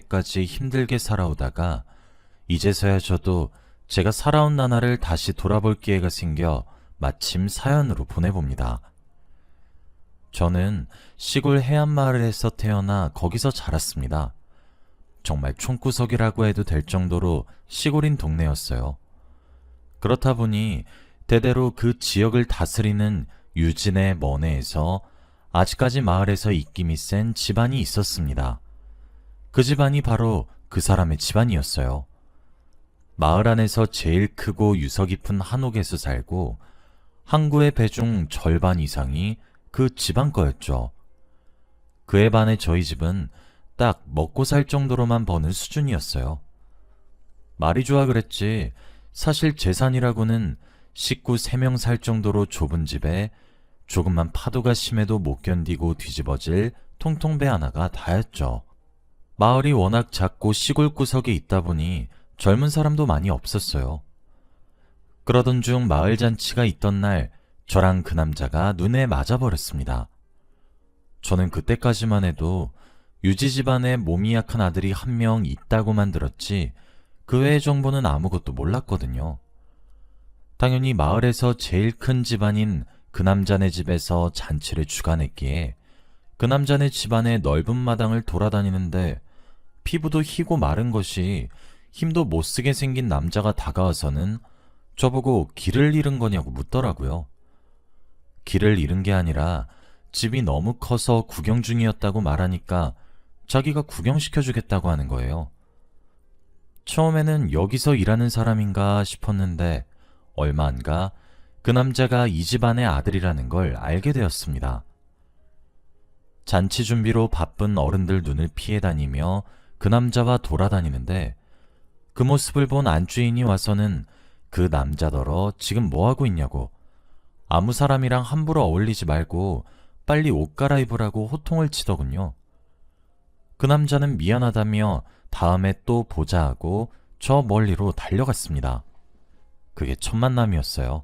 때까지 힘들게 살아오다가 이제서야 저도 제가 살아온 나날을 다시 돌아볼 기회가 생겨 마침 사연으로 보내봅니다. 저는 시골 해안마을에서 태어나 거기서 자랐습니다. 정말 촌구석이라고 해도 될 정도로 시골인 동네였어요. 그렇다 보니 대대로 그 지역을 다스리는 유진의 머네에서 아직까지 마을에서 입김이 센 집안이 있었습니다. 그 집안이 바로 그 사람의 집안이었어요. 마을 안에서 제일 크고 유서 깊은 한옥에서 살고 항구의 배 중 절반 이상이 그 집안 거였죠. 그에 반해 저희 집은 딱 먹고 살 정도로만 버는 수준이었어요. 말이 좋아 그랬지 사실 재산이라고는 식구 3명 살 정도로 좁은 집에 조금만 파도가 심해도 못 견디고 뒤집어질 통통배 하나가 다였죠. 마을이 워낙 작고 시골 구석에 있다 보니 젊은 사람도 많이 없었어요. 그러던 중 마을 잔치가 있던 날 저랑 그 남자가 눈에 맞아버렸습니다. 저는 그때까지만 해도 유지 집안에 몸이 약한 아들이 1명 있다고만 들었지 그 외의 정보는 아무것도 몰랐거든요. 당연히 마을에서 제일 큰 집안인 그 남자네 집에서 잔치를 주관했기에 그 남자네 집안의 넓은 마당을 돌아다니는데 피부도 희고 마른 것이 힘도 못쓰게 생긴 남자가 다가와서는 저보고 길을 잃은 거냐고 묻더라고요. 길을 잃은 게 아니라 집이 너무 커서 구경 중이었다고 말하니까 자기가 구경시켜주겠다고 하는 거예요. 처음에는 여기서 일하는 사람인가 싶었는데 얼마 안 가 그 남자가 이 집안의 아들이라는 걸 알게 되었습니다. 잔치 준비로 바쁜 어른들 눈을 피해 다니며 그 남자와 돌아다니는데 그 모습을 본 안주인이 와서는 그 남자더러 지금 뭐하고 있냐고 아무 사람이랑 함부로 어울리지 말고 빨리 옷 갈아입으라고 호통을 치더군요. 그 남자는 미안하다며 다음에 또 보자 하고 저 멀리로 달려갔습니다. 그게 첫 만남이었어요.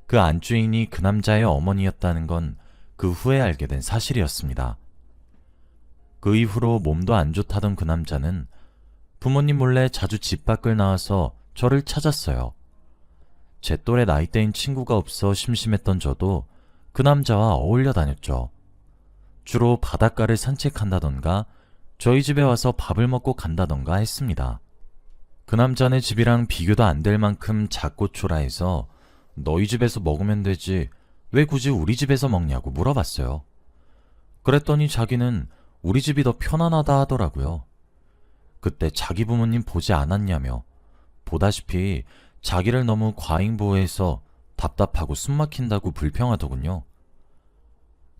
그 안주인이 그 남자의 어머니였다는 건 그 후에 알게 된 사실이었습니다. 그 이후로 몸도 안 좋다던 그 남자는 부모님 몰래 자주 집 밖을 나와서 저를 찾았어요. 제 또래 나이대인 친구가 없어 심심했던 저도 그 남자와 어울려 다녔죠. 주로 바닷가를 산책한다던가 저희 집에 와서 밥을 먹고 간다던가 했습니다. 그 남자네 집이랑 비교도 안 될 만큼 작고 초라해서 너희 집에서 먹으면 되지 왜 굳이 우리 집에서 먹냐고 물어봤어요. 그랬더니 자기는 우리 집이 더 편안하다 하더라고요. 그때 자기 부모님 보지 않았냐며 보다시피 자기를 너무 과잉보호해서 답답하고 숨막힌다고 불평하더군요.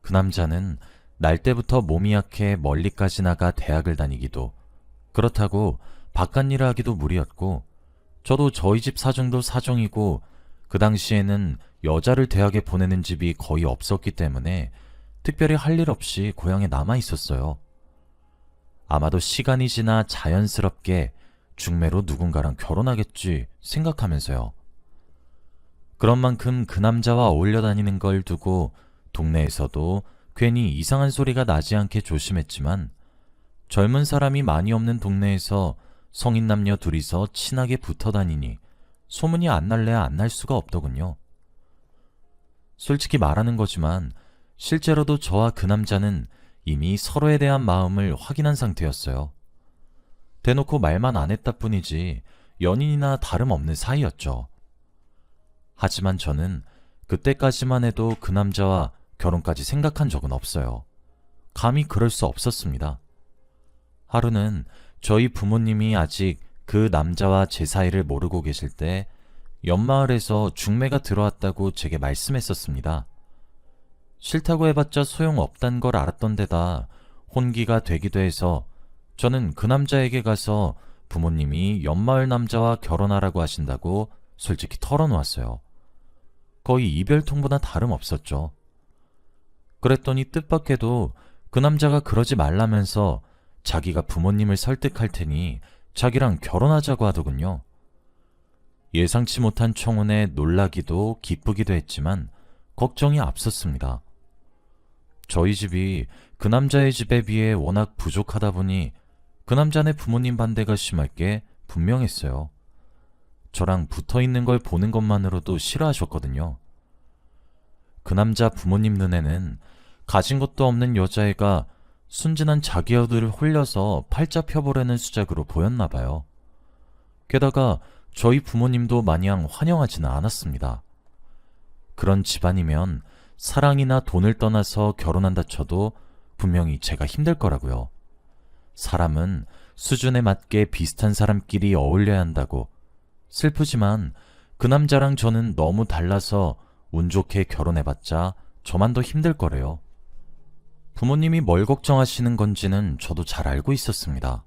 그 남자는 날 때부터 몸이 약해 멀리까지 나가 대학을 다니기도 그렇다고 바깥일을 하기도 무리였고 저도 저희 집 사정도 사정이고 그 당시에는 여자를 대학에 보내는 집이 거의 없었기 때문에 특별히 할 일 없이 고향에 남아 있었어요. 아마도 시간이 지나 자연스럽게 중매로 누군가랑 결혼하겠지 생각하면서요. 그런 만큼 그 남자와 어울려 다니는 걸 두고 동네에서도 괜히 이상한 소리가 나지 않게 조심했지만 젊은 사람이 많이 없는 동네에서 성인 남녀 둘이서 친하게 붙어 다니니 소문이 안 날래야 안 날 수가 없더군요. 솔직히 말하는 거지만 실제로도 저와 그 남자는 이미 서로에 대한 마음을 확인한 상태였어요. 대놓고 말만 안 했다 뿐이지 연인이나 다름없는 사이였죠. 하지만 저는 그때까지만 해도 그 남자와 결혼까지 생각한 적은 없어요. 감히 그럴 수 없었습니다. 하루는 저희 부모님이 아직 그 남자와 제 사이를 모르고 계실 때 옆마을에서 중매가 들어왔다고 제게 말씀했었습니다. 싫다고 해봤자 소용없단 걸 알았던 데다 혼기가 되기도 해서 저는 그 남자에게 가서 부모님이 옆마을 남자와 결혼하라고 하신다고 솔직히 털어놓았어요. 거의 이별통보나 다름없었죠. 그랬더니 뜻밖에도 그 남자가 그러지 말라면서 자기가 부모님을 설득할 테니 자기랑 결혼하자고 하더군요. 예상치 못한 청혼에 놀라기도 기쁘기도 했지만 걱정이 앞섰습니다. 저희 집이 그 남자의 집에 비해 워낙 부족하다 보니 그 남자네 부모님 반대가 심할 게 분명했어요. 저랑 붙어있는 걸 보는 것만으로도 싫어하셨거든요. 그 남자 부모님 눈에는 가진 것도 없는 여자애가 순진한 자기 아들을 홀려서 팔자 펴보려는 수작으로 보였나 봐요. 게다가 저희 부모님도 마냥 환영하지는 않았습니다. 그런 집안이면 사랑이나 돈을 떠나서 결혼한다 쳐도 분명히 제가 힘들 거라고요. 사람은 수준에 맞게 비슷한 사람끼리 어울려야 한다고. 슬프지만 그 남자랑 저는 너무 달라서 운 좋게 결혼해봤자 저만 더 힘들 거래요. 부모님이 뭘 걱정하시는 건지는 저도 잘 알고 있었습니다.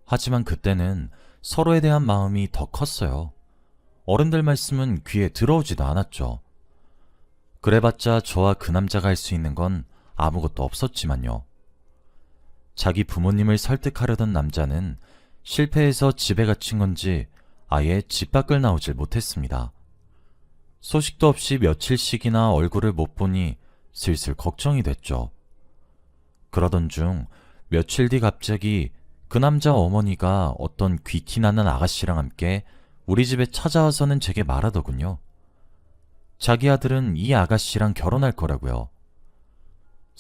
하지만 그때는 서로에 대한 마음이 더 컸어요. 어른들 말씀은 귀에 들어오지도 않았죠. 그래봤자 저와 그 남자가 할 수 있는 건 아무것도 없었지만요. 자기 부모님을 설득하려던 남자는 실패해서 집에 갇힌 건지 아예 집 밖을 나오질 못했습니다. 소식도 없이 며칠씩이나 얼굴을 못 보니 슬슬 걱정이 됐죠. 그러던 중 며칠 뒤 갑자기 그 남자 어머니가 어떤 귀티나는 아가씨랑 함께 우리 집에 찾아와서는 제게 말하더군요. 자기 아들은 이 아가씨랑 결혼할 거라고요.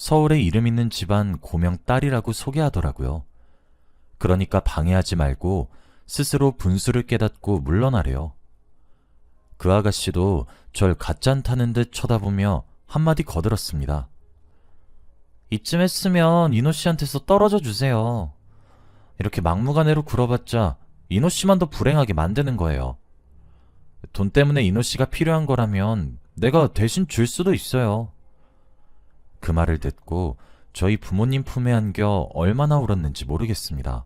서울에 이름 있는 집안 고명 딸이라고 소개하더라고요. 그러니까 방해하지 말고 스스로 분수를 깨닫고 물러나래요. 그 아가씨도 절 가짠타는 듯 쳐다보며 한마디 거들었습니다. 이쯤 했으면 이노 씨한테서 떨어져 주세요. 이렇게 막무가내로 굴어봤자 이노 씨만 더 불행하게 만드는 거예요. 돈 때문에 이노 씨가 필요한 거라면 내가 대신 줄 수도 있어요. 그 말을 듣고 저희 부모님 품에 안겨 얼마나 울었는지 모르겠습니다.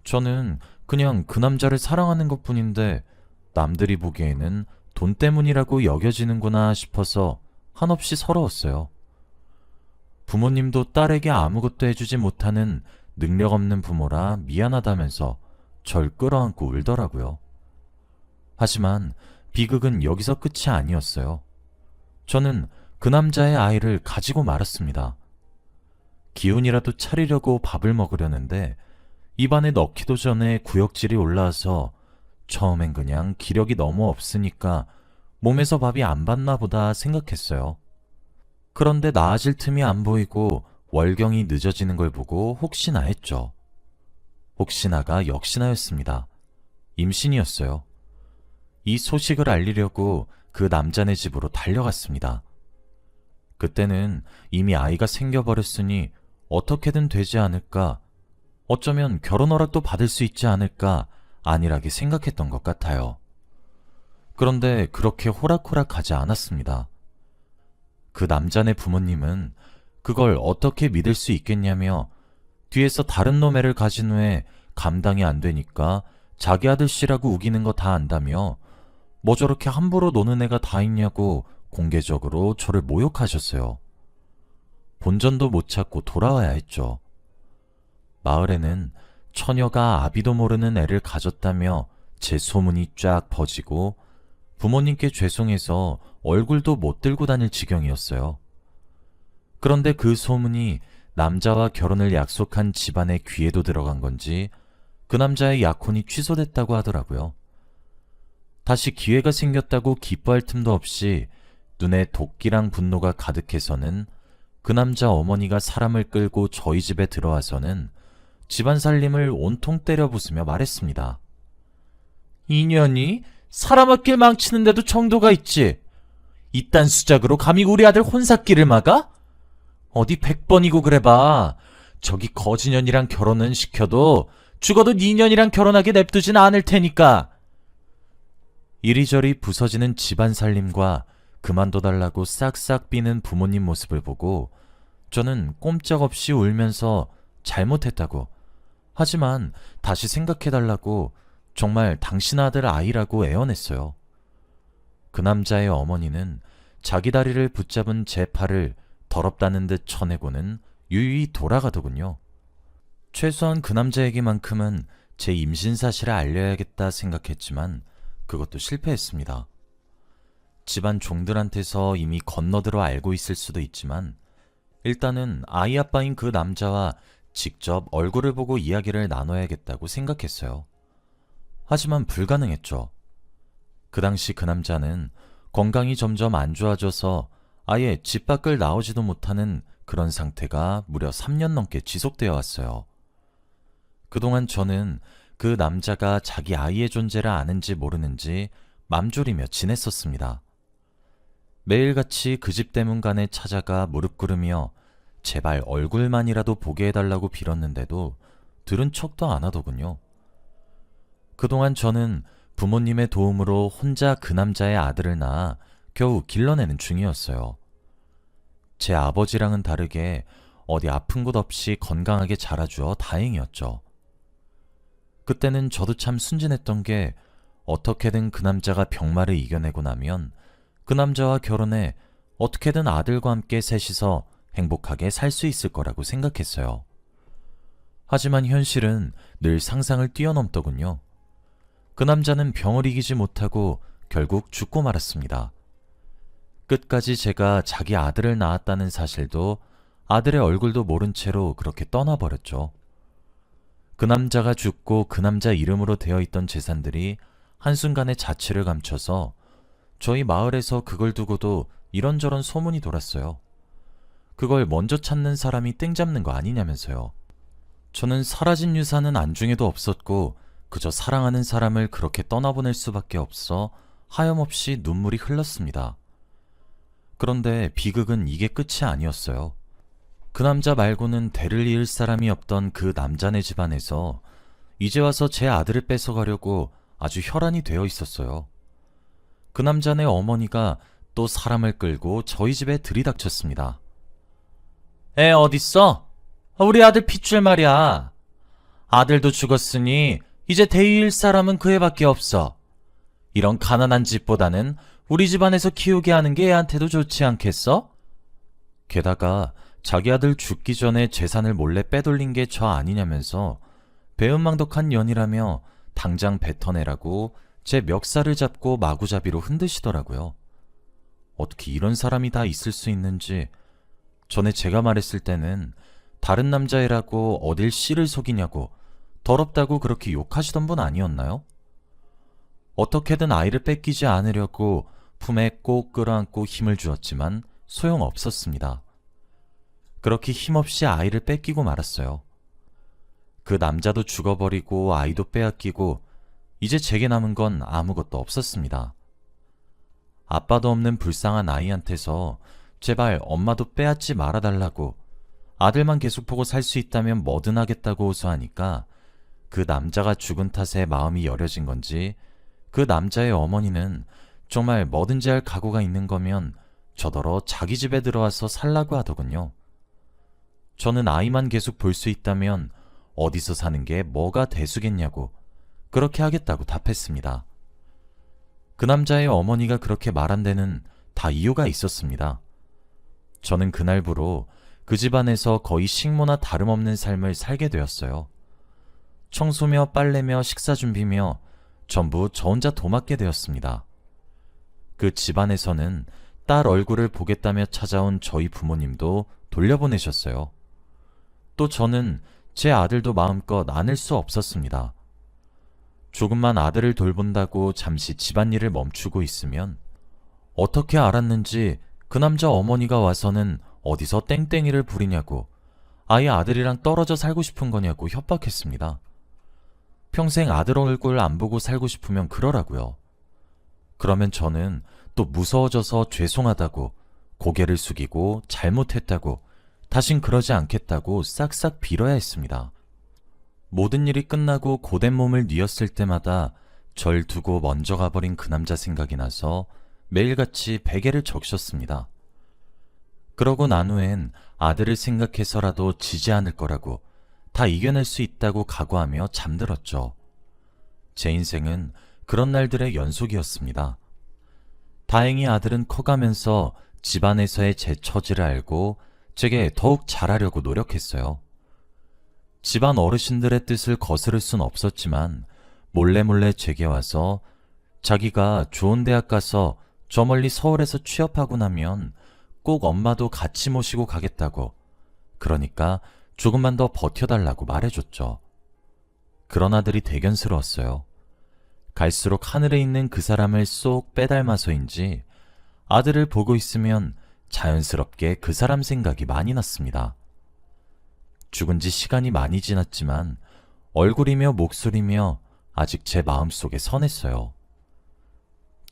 저는 그냥 그 남자를 사랑하는 것뿐인데 남들이 보기에는 돈 때문이라고 여겨지는구나 싶어서 한없이 서러웠어요. 부모님도 딸에게 아무것도 해주지 못하는 능력 없는 부모라 미안하다면서 절 끌어안고 울더라고요. 하지만 비극은 여기서 끝이 아니었어요. 저는 그 남자의 아이를 가지고 말았습니다. 기운이라도 차리려고 밥을 먹으려는데 입안에 넣기도 전에 구역질이 올라와서 처음엔 그냥 기력이 너무 없으니까 몸에서 밥이 안 받나 보다 생각했어요. 그런데 나아질 틈이 안 보이고 월경이 늦어지는 걸 보고 혹시나 했죠. 혹시나가 역시나였습니다. 임신이었어요. 이 소식을 알리려고 그 남자네 집으로 달려갔습니다. 그때는 이미 아이가 생겨버렸으니 어떻게든 되지 않을까, 어쩌면 결혼 허락도 받을 수 있지 않을까 안일하게 생각했던 것 같아요. 그런데 그렇게 호락호락하지 않았습니다. 그 남자네 부모님은 그걸 어떻게 믿을 수 있겠냐며 뒤에서 다른 놈 애를 가진 후에 감당이 안 되니까 자기 아들 씨라고 우기는 거 다 안다며 뭐 저렇게 함부로 노는 애가 다 있냐고 공개적으로 저를 모욕하셨어요. 본전도 못 찾고 돌아와야 했죠. 마을에는 처녀가 아비도 모르는 애를 가졌다며 제 소문이 쫙 퍼지고 부모님께 죄송해서 얼굴도 못 들고 다닐 지경이었어요. 그런데 그 소문이 남자와 결혼을 약속한 집안의 귀에도 들어간 건지 그 남자의 약혼이 취소됐다고 하더라고요. 다시 기회가 생겼다고 기뻐할 틈도 없이 눈에 도끼랑 분노가 가득해서는 그 남자 어머니가 사람을 끌고 저희 집에 들어와서는 집안 살림을 온통 때려 부수며 말했습니다. 이년이 사람 앞길 망치는데도 정도가 있지. 이딴 수작으로 감히 우리 아들 혼사길을 막아? 어디 100번이고 그래봐. 저기 거지년이랑 결혼은 시켜도 죽어도 니년이랑 결혼하게 냅두진 않을 테니까. 이리저리 부서지는 집안 살림과 그만둬달라고 싹싹 비는 부모님 모습을 보고 저는 꼼짝없이 울면서 잘못했다고, 하지만 다시 생각해달라고 정말 당신 아들 아이라고 애원했어요. 그 남자의 어머니는 자기 다리를 붙잡은 제 팔을 더럽다는 듯 쳐내고는 유유히 돌아가더군요. 최소한 그 남자에게만큼은 제 임신 사실을 알려야겠다 생각했지만 그것도 실패했습니다. 집안 종들한테서 이미 건너들어 알고 있을 수도 있지만 일단은 아이 아빠인 그 남자와 직접 얼굴을 보고 이야기를 나눠야겠다고 생각했어요. 하지만 불가능했죠. 그 당시 그 남자는 건강이 점점 안 좋아져서 아예 집 밖을 나오지도 못하는 그런 상태가 무려 3년 넘게 지속되어 왔어요. 그동안 저는 그 남자가 자기 아이의 존재를 아는지 모르는지 맘졸이며 지냈었습니다. 매일같이 그 집 대문간에 찾아가 무릎 꿇으며 제발 얼굴만이라도 보게 해달라고 빌었는데도 들은 척도 안 하더군요. 그동안 저는 부모님의 도움으로 혼자 그 남자의 아들을 낳아 겨우 길러내는 중이었어요. 제 아버지랑은 다르게 어디 아픈 곳 없이 건강하게 자라주어 다행이었죠. 그때는 저도 참 순진했던 게 어떻게든 그 남자가 병마를 이겨내고 나면 그 남자와 결혼해 어떻게든 아들과 함께 셋이서 행복하게 살 수 있을 거라고 생각했어요. 하지만 현실은 늘 상상을 뛰어넘더군요. 그 남자는 병을 이기지 못하고 결국 죽고 말았습니다. 끝까지 제가 자기 아들을 낳았다는 사실도 아들의 얼굴도 모른 채로 그렇게 떠나버렸죠. 그 남자가 죽고 그 남자 이름으로 되어 있던 재산들이 한순간에 자취를 감춰서 저희 마을에서 그걸 두고도 이런저런 소문이 돌았어요. 그걸 먼저 찾는 사람이 땡 잡는 거 아니냐면서요. 저는 사라진 유산은 안중에도 없었고 그저 사랑하는 사람을 그렇게 떠나보낼 수밖에 없어 하염없이 눈물이 흘렀습니다. 그런데 비극은 이게 끝이 아니었어요. 그 남자 말고는 대를 이을 사람이 없던 그 남자네 집안에서 이제 와서 제 아들을 뺏어가려고 아주 혈안이 되어 있었어요. 그 남자네 어머니가 또 사람을 끌고 저희 집에 들이닥쳤습니다. 애 어딨어? 우리 아들 핏줄 말이야. 아들도 죽었으니 이제 대위일 사람은 그 애밖에 없어. 이런 가난한 집보다는 우리 집안에서 키우게 하는 게 애한테도 좋지 않겠어? 게다가 자기 아들 죽기 전에 재산을 몰래 빼돌린 게 저 아니냐면서 배은망덕한 년이라며 당장 뱉어내라고 제 멱살을 잡고 마구잡이로 흔드시더라고요. 어떻게 이런 사람이 다 있을 수 있는지. 전에 제가 말했을 때는 다른 남자애라고 어딜 씨를 속이냐고 더럽다고 그렇게 욕하시던 분 아니었나요? 어떻게든 아이를 뺏기지 않으려고 품에 꼭 끌어안고 힘을 주었지만 소용없었습니다. 그렇게 힘없이 아이를 뺏기고 말았어요. 그 남자도 죽어버리고 아이도 빼앗기고 이제 제게 남은 건 아무것도 없었습니다. 아빠도 없는 불쌍한 아이한테서 제발 엄마도 빼앗지 말아달라고 아들만 계속 보고 살 수 있다면 뭐든 하겠다고 호소하니까 그 남자가 죽은 탓에 마음이 여려진 건지 그 남자의 어머니는 정말 뭐든지 할 각오가 있는 거면 저더러 자기 집에 들어와서 살라고 하더군요. 저는 아이만 계속 볼 수 있다면 어디서 사는 게 뭐가 대수겠냐고 그렇게 하겠다고 답했습니다. 그 남자의 어머니가 그렇게 말한 데는 다 이유가 있었습니다. 저는 그날부로 그 집안에서 거의 식모나 다름없는 삶을 살게 되었어요. 청소며 빨래며 식사 준비며 전부 저 혼자 도맡게 되었습니다. 그 집안에서는 딸 얼굴을 보겠다며 찾아온 저희 부모님도 돌려보내셨어요. 또 저는 제 아들도 마음껏 안을 수 없었습니다. 조금만 아들을 돌본다고 잠시 집안일을 멈추고 있으면 어떻게 알았는지 그 남자 어머니가 와서는 어디서 땡땡이를 부리냐고 아예 아들이랑 떨어져 살고 싶은 거냐고 협박했습니다. 평생 아들 얼굴 안 보고 살고 싶으면 그러라고요. 그러면 저는 또 무서워져서 죄송하다고 고개를 숙이고 잘못했다고 다신 그러지 않겠다고 싹싹 빌어야 했습니다. 모든 일이 끝나고 고된 몸을 뉘었을 때마다 절 두고 먼저 가버린 그 남자 생각이 나서 매일같이 베개를 적셨습니다. 그러고 난 후엔 아들을 생각해서라도 지지 않을 거라고 다 이겨낼 수 있다고 각오하며 잠들었죠. 제 인생은 그런 날들의 연속이었습니다. 다행히 아들은 커가면서 집안에서의 제 처지를 알고 제게 더욱 잘하려고 노력했어요. 집안 어르신들의 뜻을 거스를 순 없었지만 몰래 제게 와서 자기가 좋은 대학 가서 저 멀리 서울에서 취업하고 나면 꼭 엄마도 같이 모시고 가겠다고, 그러니까 조금만 더 버텨달라고 말해줬죠. 그런 아들이 대견스러웠어요. 갈수록 하늘에 있는 그 사람을 쏙 빼닮아서인지 아들을 보고 있으면 자연스럽게 그 사람 생각이 많이 났습니다. 죽은 지 시간이 많이 지났지만 얼굴이며 목소리며 아직 제 마음속에 선했어요.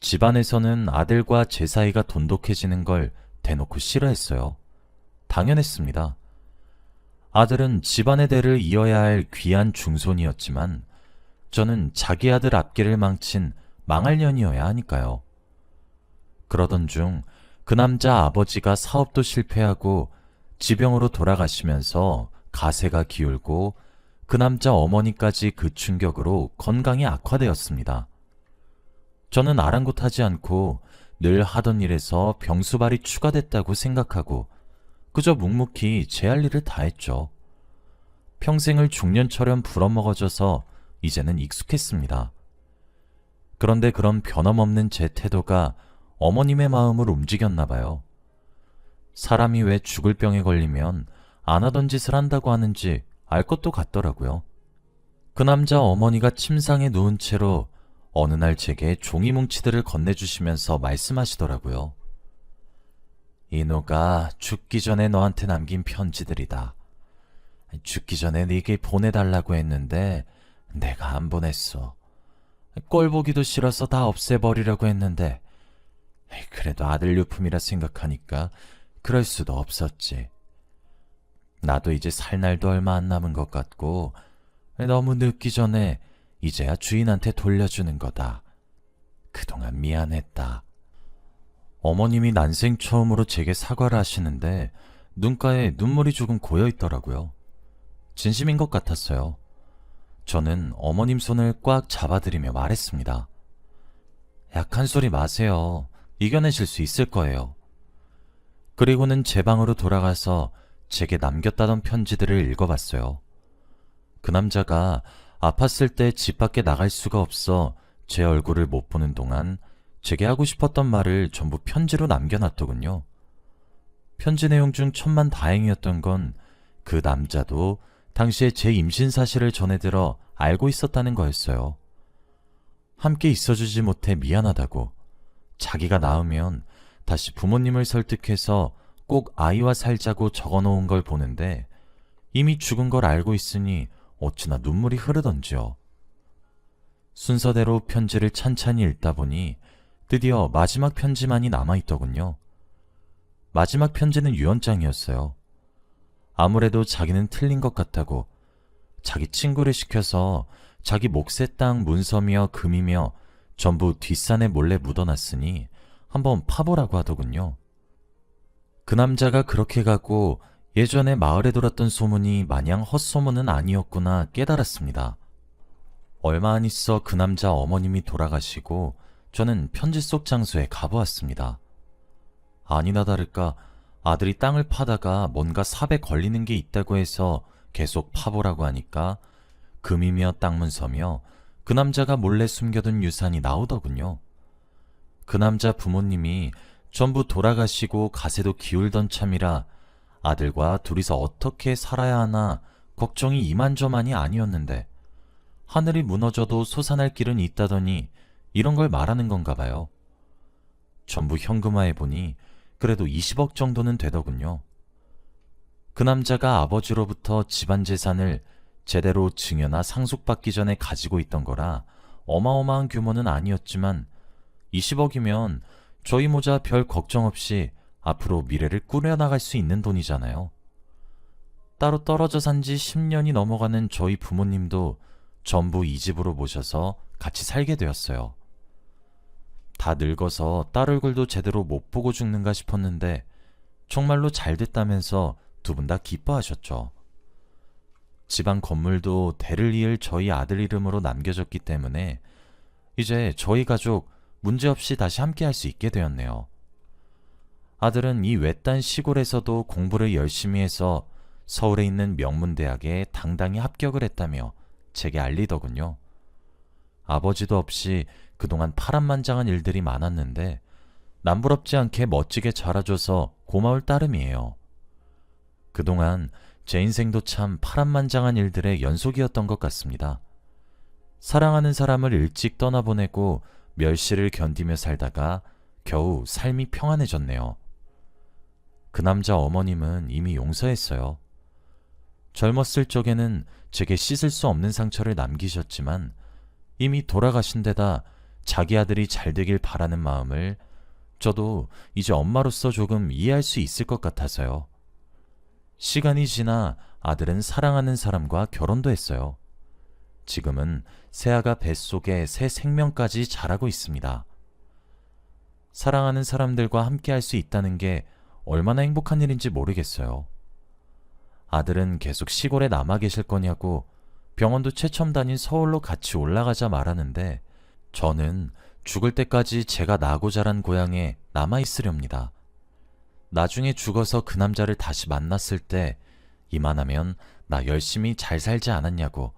집안에서는 아들과 제 사이가 돈독해지는 걸 대놓고 싫어했어요. 당연했습니다. 아들은 집안의 대를 이어야 할 귀한 중손이었지만 저는 자기 아들 앞길을 망친 망할 년이어야 하니까요. 그러던 중 그 남자 아버지가 사업도 실패하고 지병으로 돌아가시면서 가세가 기울고 그 남자 어머니까지 그 충격으로 건강이 악화되었습니다. 저는 아랑곳하지 않고 늘 하던 일에서 병수발이 추가됐다고 생각하고 그저 묵묵히 제 할 일을 다 했죠. 평생을 중년처럼 불어먹어져서 이제는 익숙했습니다. 그런데 그런 변함없는 제 태도가 어머님의 마음을 움직였나 봐요. 사람이 왜 죽을 병에 걸리면 안 하던 짓을 한다고 하는지 알 것도 같더라고요. 그 남자 어머니가 침상에 누운 채로 어느 날 제게 종이 뭉치들을 건네주시면서 말씀하시더라고요. 이노가 죽기 전에 너한테 남긴 편지들이다. 죽기 전에 네게 보내달라고 했는데 내가 안 보냈어. 꼴 보기도 싫어서 다 없애버리려고 했는데 그래도 아들 유품이라 생각하니까 그럴 수도 없었지. 나도 이제 살 날도 얼마 안 남은 것 같고 너무 늦기 전에 이제야 주인한테 돌려주는 거다. 그동안 미안했다. 어머님이 난생 처음으로 제게 사과를 하시는데 눈가에 눈물이 조금 고여 있더라고요. 진심인 것 같았어요. 저는 어머님 손을 꽉 잡아드리며 말했습니다. 약한 소리 마세요. 이겨내실 수 있을 거예요. 그리고는 제 방으로 돌아가서 제게 남겼다던 편지들을 읽어봤어요. 그 남자가 아팠을 때 집 밖에 나갈 수가 없어 제 얼굴을 못 보는 동안 제게 하고 싶었던 말을 전부 편지로 남겨놨더군요. 편지 내용 중 천만다행이었던 건 그 남자도 당시에 제 임신 사실을 전해들어 알고 있었다는 거였어요. 함께 있어주지 못해 미안하다고, 자기가 낳으면 다시 부모님을 설득해서 꼭 아이와 살자고 적어놓은 걸 보는데 이미 죽은 걸 알고 있으니 어찌나 눈물이 흐르던지요. 순서대로 편지를 찬찬히 읽다 보니 드디어 마지막 편지만이 남아있더군요. 마지막 편지는 유언장이었어요. 아무래도 자기는 틀린 것 같다고 자기 친구를 시켜서 자기 몫의 땅 문서며 금이며 전부 뒷산에 몰래 묻어놨으니 한번 파보라고 하더군요. 그 남자가 그렇게 가고 예전에 마을에 돌았던 소문이 마냥 헛소문은 아니었구나 깨달았습니다. 얼마 안 있어 그 남자 어머님이 돌아가시고 저는 편지 속 장소에 가보았습니다. 아니나 다를까 아들이 땅을 파다가 뭔가 삽에 걸리는 게 있다고 해서 계속 파보라고 하니까 금이며 땅 문서며 그 남자가 몰래 숨겨둔 유산이 나오더군요. 그 남자 부모님이 전부 돌아가시고 가세도 기울던 참이라 아들과 둘이서 어떻게 살아야 하나 걱정이 이만저만이 아니었는데 하늘이 무너져도 솟아날 길은 있다더니 이런 걸 말하는 건가 봐요. 전부 현금화해보니 그래도 20억 정도는 되더군요. 그 남자가 아버지로부터 집안 재산을 제대로 증여나 상속받기 전에 가지고 있던 거라 어마어마한 규모는 아니었지만 20억이면 저희 모자 별 걱정 없이 앞으로 미래를 꾸려나갈 수 있는 돈이잖아요. 따로 떨어져 산 지 10년이 넘어가는 저희 부모님도 전부 이 집으로 모셔서 같이 살게 되었어요. 다 늙어서 딸 얼굴도 제대로 못 보고 죽는가 싶었는데 정말로 잘 됐다면서 두 분 다 기뻐하셨죠. 집안 건물도 대를 이을 저희 아들 이름으로 남겨졌기 때문에 이제 저희 가족 문제없이 다시 함께 할 수 있게 되었네요. 아들은 이 외딴 시골에서도 공부를 열심히 해서 서울에 있는 명문대학에 당당히 합격을 했다며 제게 알리더군요. 아버지도 없이 그동안 파란만장한 일들이 많았는데 남부럽지 않게 멋지게 자라줘서 고마울 따름이에요. 그동안 제 인생도 참 파란만장한 일들의 연속이었던 것 같습니다. 사랑하는 사람을 일찍 떠나보내고 멸시를 견디며 살다가 겨우 삶이 평안해졌네요. 그 남자 어머님은 이미 용서했어요. 젊었을 적에는 제게 씻을 수 없는 상처를 남기셨지만 이미 돌아가신 데다 자기 아들이 잘 되길 바라는 마음을 저도 이제 엄마로서 조금 이해할 수 있을 것 같아서요. 시간이 지나 아들은 사랑하는 사람과 결혼도 했어요. 지금은 새아가 뱃속에 새 생명까지 자라고 있습니다. 사랑하는 사람들과 함께 할 수 있다는 게 얼마나 행복한 일인지 모르겠어요. 아들은 계속 시골에 남아 계실 거냐고 병원도 최첨 다닌 서울로 같이 올라가자 말하는데 저는 죽을 때까지 제가 나고 자란 고향에 남아 있으렵니다. 나중에 죽어서 그 남자를 다시 만났을 때 이만하면 나 열심히 잘 살지 않았냐고,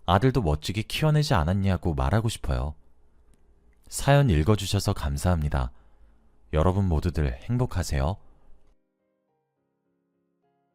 아들도 멋지게 키워내지 않았냐고 말하고 싶어요. 사연 읽어주셔서 감사합니다. 여러분 모두들 행복하세요.